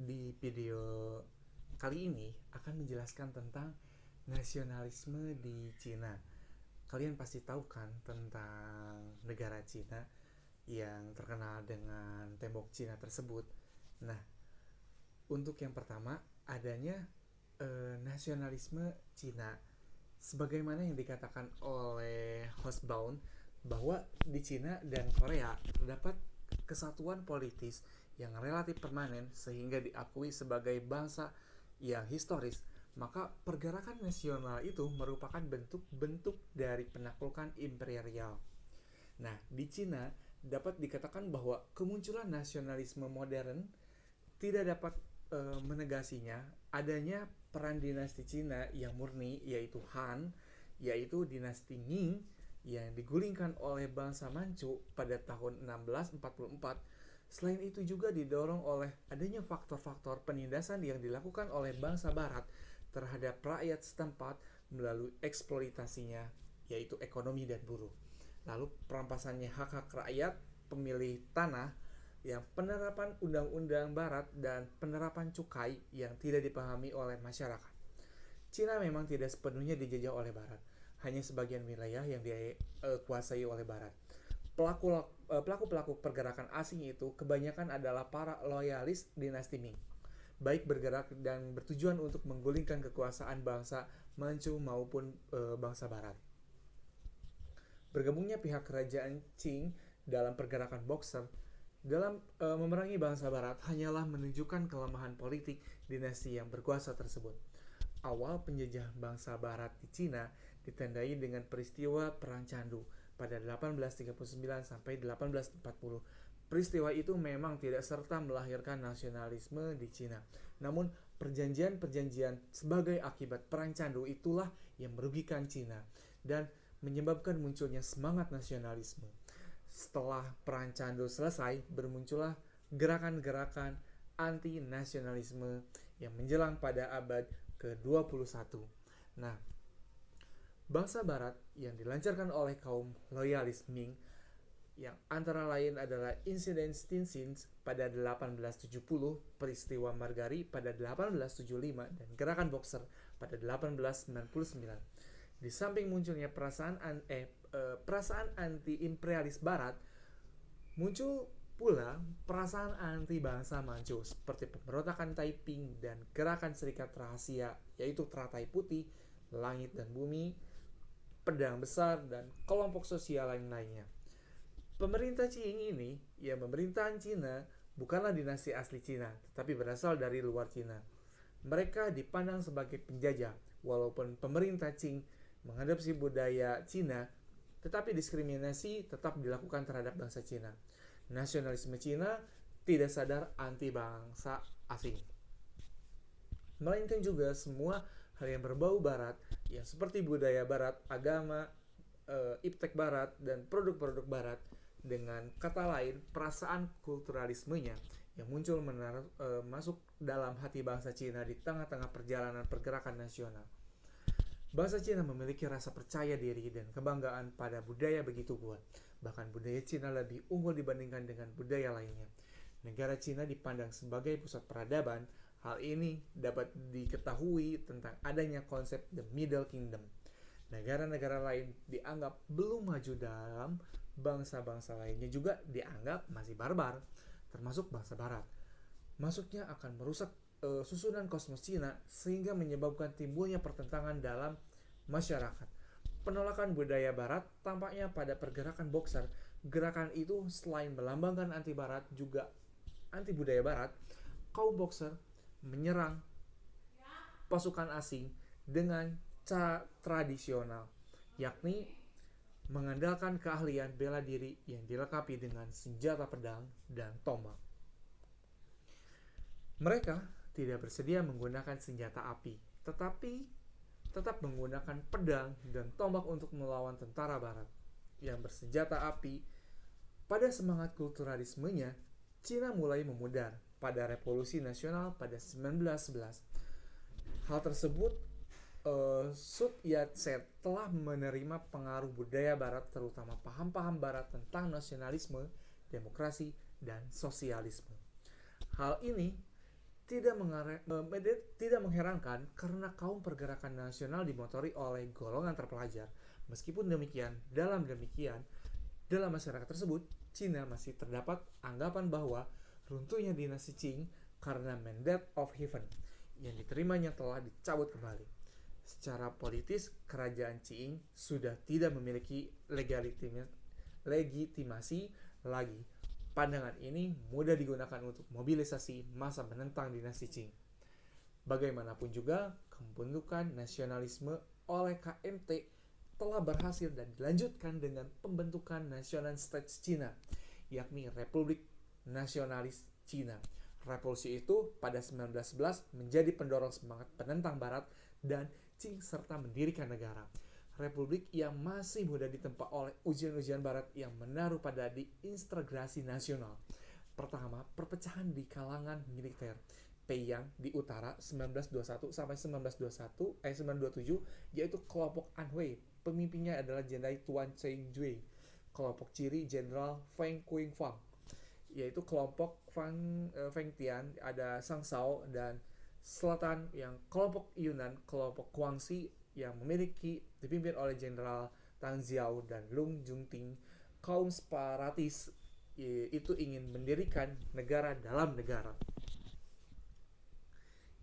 Di video kali ini akan menjelaskan tentang nasionalisme di Cina. Kalian pasti tahu kan tentang negara Cina yang terkenal dengan tembok Cina tersebut. Nah, untuk yang pertama adanya nasionalisme Cina. Sebagaimana yang dikatakan oleh Hobsbawm bahwa di Cina dan Korea terdapat kesatuan politis yang relatif permanen sehingga diakui sebagai bangsa yang historis, maka pergerakan nasional itu merupakan bentuk-bentuk dari penaklukan imperial. Nah, di Cina dapat dikatakan bahwa kemunculan nasionalisme modern tidak dapat menegasinya adanya peran dinasti Cina yang murni, yaitu Han, yaitu dinasti Ming yang digulingkan oleh bangsa Manchu pada tahun 1644. Selain itu juga didorong oleh adanya faktor-faktor penindasan yang dilakukan oleh bangsa Barat terhadap rakyat setempat melalui eksploitasinya, yaitu ekonomi dan buruh. Lalu perampasannya hak-hak rakyat, pemilih tanah, yang penerapan undang-undang barat dan penerapan cukai yang tidak dipahami oleh masyarakat. Cina memang tidak sepenuhnya dijajah oleh barat, hanya sebagian wilayah yang dikuasai oleh barat. Pelaku-pelaku pergerakan asing itu kebanyakan adalah para loyalis dinasti Ming, baik bergerak dan bertujuan untuk menggulingkan kekuasaan bangsa Manchu maupun bangsa barat. Bergabungnya pihak kerajaan Qing dalam pergerakan Boxer dalam memerangi bangsa barat hanyalah menunjukkan kelemahan politik dinasti yang berkuasa tersebut. Awal penjajah bangsa barat di Cina ditandai dengan peristiwa Perang Candu pada 1839 sampai 1840. Peristiwa itu memang tidak serta melahirkan nasionalisme di Cina. Namun perjanjian-perjanjian sebagai akibat Perang Candu itulah yang merugikan Cina dan menyebabkan munculnya semangat nasionalisme. Setelah Perang Candu selesai, bermuncullah gerakan-gerakan anti-nasionalisme yang menjelang pada abad ke-21. Nah, bangsa barat yang dilancarkan oleh kaum loyalis Ming yang antara lain adalah insiden Stinsin pada 1870, peristiwa Margari pada 1875, dan gerakan Boxer pada 1899. Di samping munculnya perasaan anti-imperialis barat, muncul pula perasaan anti bangsa Manchu seperti pemberontakan Taiping dan gerakan serikat rahasia yaitu Teratai Putih, Langit dan Bumi, Pedang Besar, dan kelompok sosial lain-lainnya. Pemerintah Qing ini, yang pemerintahan Cina, bukanlah dinasti asli Cina, tetapi berasal dari luar Cina. Mereka dipandang sebagai penjajah, walaupun pemerintah Qing mengadopsi budaya Cina, tetapi diskriminasi tetap dilakukan terhadap bangsa Cina. Nasionalisme Cina tidak sadar anti bangsa asing, melainkan juga semua hal yang berbau barat, yang seperti budaya barat, agama, iptek barat, dan produk-produk barat. Dengan kata lain, perasaan kulturalismenya yang muncul masuk dalam hati bangsa Cina di tengah-tengah perjalanan pergerakan nasional. Bangsa Cina memiliki rasa percaya diri dan kebanggaan pada budaya begitu kuat. Bahkan budaya Cina lebih unggul dibandingkan dengan budaya lainnya. Negara Cina dipandang sebagai pusat peradaban. Hal ini dapat diketahui tentang adanya konsep The Middle Kingdom. Negara-negara lain dianggap belum maju dalam, bangsa-bangsa lainnya juga dianggap masih barbar, termasuk bangsa barat. Masuknya akan merusak susunan kosmos Cina sehingga menyebabkan timbulnya pertentangan dalam masyarakat. Penolakan budaya barat tampaknya pada pergerakan Boxer. Gerakan itu selain melambangkan anti barat juga anti budaya barat. Kaum Boxer menyerang pasukan asing dengan cara tradisional, yakni mengandalkan keahlian bela diri yang dilengkapi dengan senjata pedang dan tombak. Mereka tidak bersedia menggunakan senjata api, tetapi tetap menggunakan pedang dan tombak untuk melawan tentara barat yang bersenjata api. Pada semangat kulturalismenya, Cina mulai memudar pada revolusi nasional pada 1911. Hal tersebut Sun Yat-sen telah menerima pengaruh budaya barat, terutama paham-paham barat tentang nasionalisme, demokrasi, dan sosialisme. Hal ini Tidak mengherankan karena kaum pergerakan nasional dimotori oleh golongan terpelajar. Meskipun demikian, dalam masyarakat tersebut, Cina masih terdapat anggapan bahwa runtuhnya dinasti Qing karena Mandate of Heaven yang diterimanya telah dicabut kembali. Secara politis, kerajaan Qing sudah tidak memiliki legitimasi lagi. Pandangan ini mudah digunakan untuk mobilisasi massa menentang dinasti Qing. Bagaimanapun juga, pembentukan nasionalisme oleh KMT telah berhasil dan dilanjutkan dengan pembentukan National States China, yakni Republik Nasionalis Cina. Revolusi itu pada 1911 menjadi pendorong semangat penentang Barat dan Qing serta mendirikan negara. Republik yang masih mudah ditempa oleh ujian-ujian Barat yang menaruh pada diintegrasi nasional. Pertama, perpecahan di kalangan militer. Peiyang di utara 1921 sampai 1927 yaitu kelompok Anhui. Pemimpinnya adalah Jenderal Tuan Cheng-jui. Kelompok Ciri Jenderal Feng Kuing-fang, yaitu kelompok Feng Tian ada Sang Sao, dan selatan yang kelompok Yunnan, kelompok Guangxi yang dipimpin oleh Jenderal Tang Xiao dan Lung Jungting. Kaum separatis itu ingin mendirikan negara dalam negara.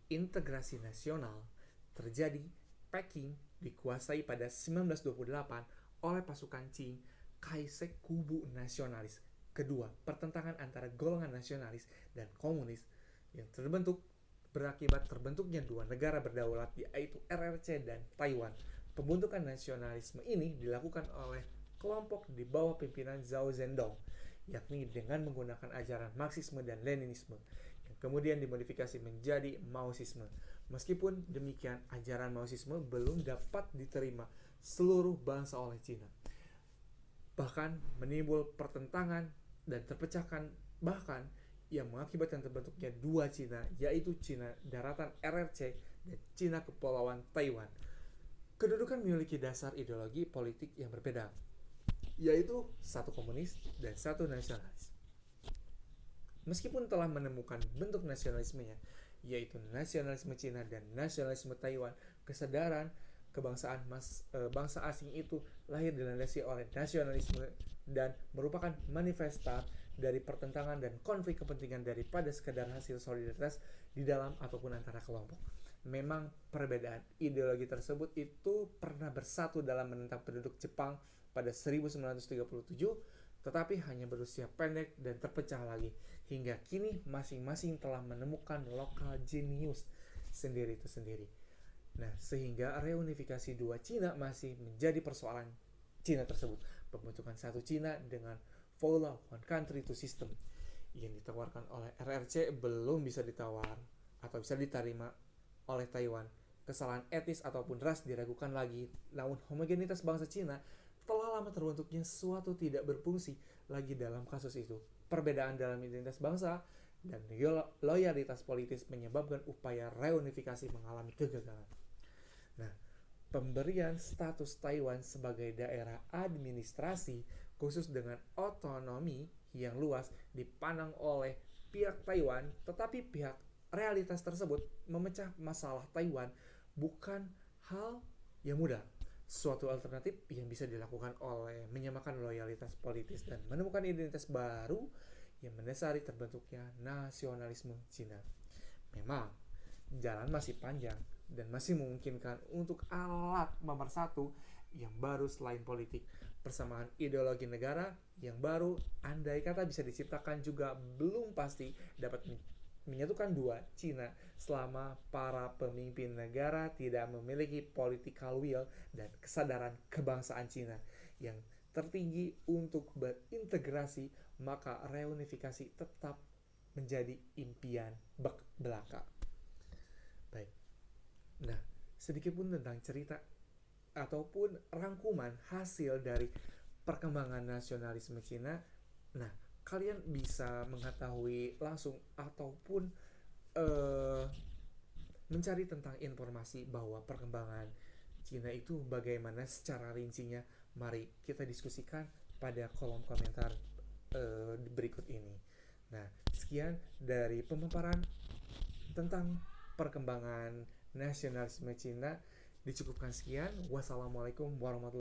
Integrasi nasional terjadi. Peking dikuasai pada 1928 oleh pasukan Qing, Kaisek kubu nasionalis. Kedua, pertentangan antara golongan nasionalis dan komunis yang berakibat terbentuknya dua negara berdaulat, yaitu RRC dan Taiwan. Pembentukan nasionalisme ini dilakukan oleh kelompok di bawah pimpinan Zhao Zhendong, yakni dengan menggunakan ajaran Marxisme dan Leninisme, yang kemudian dimodifikasi menjadi Maoisme. Meskipun demikian, ajaran Maoisme belum dapat diterima seluruh bangsa oleh Cina. Bahkan menimbul pertentangan dan terpecahkan, bahkan yang mengakibatkan terbentuknya dua Cina, yaitu Cina daratan RRC dan Cina kepulauan Taiwan. Kedudukan memiliki dasar ideologi politik yang berbeda, yaitu satu komunis dan satu nasionalis. Meskipun telah menemukan bentuk nasionalismenya, yaitu nasionalisme Cina dan nasionalisme Taiwan, kesadaran kebangsaan bangsa asing itu lahir dilandasi oleh nasionalisme dan merupakan manifestar dari pertentangan dan konflik kepentingan daripada sekadar hasil solidaritas di dalam ataupun antara kelompok. Memang perbedaan ideologi tersebut itu pernah bersatu dalam menentang penduduk Jepang pada 1937, tetapi hanya berusia pendek dan terpecah lagi. Hingga kini masing-masing telah menemukan lokal genius sendiri. Nah, sehingga reunifikasi dua Cina masih menjadi persoalan Cina tersebut. Pembentukan satu Cina dengan Formula One Country Two System yang ditawarkan oleh RRC belum bisa diterima oleh Taiwan. Kesalahan etis ataupun ras diragukan lagi, namun homogenitas bangsa Cina telah lama terbentuknya suatu tidak berfungsi lagi dalam kasus itu. Perbedaan dalam identitas bangsa dan loyalitas politis menyebabkan upaya reunifikasi mengalami kegagalan. Nah, pemberian status Taiwan sebagai daerah administrasi khusus dengan otonomi yang luas dipandang oleh pihak Taiwan, tetapi pihak realitas tersebut memecah masalah Taiwan bukan hal yang mudah. Suatu alternatif yang bisa dilakukan oleh menyamakan loyalitas politis dan menemukan identitas baru yang mendasari terbentuknya nasionalisme Cina. Memang jalan masih panjang dan masih memungkinkan untuk alat pemersatu yang baru selain politik. Persamaan ideologi negara yang baru andai kata bisa diciptakan juga belum pasti dapat menyatukan dua Cina selama para pemimpin negara tidak memiliki political will dan kesadaran kebangsaan Cina yang tertinggi untuk berintegrasi, maka reunifikasi tetap menjadi impian belaka. Baik. Nah, sedikit pun tentang cerita ataupun rangkuman hasil dari perkembangan nasionalisme Cina. Nah, kalian bisa mengetahui langsung ataupun mencari tentang informasi bahwa perkembangan Cina itu bagaimana secara rincinya. Mari kita diskusikan pada kolom komentar berikut ini. Nah, sekian dari pemaparan tentang perkembangan nasionalisme Cina. Dicukupkan sekian. Wassalamualaikum warahmatullahi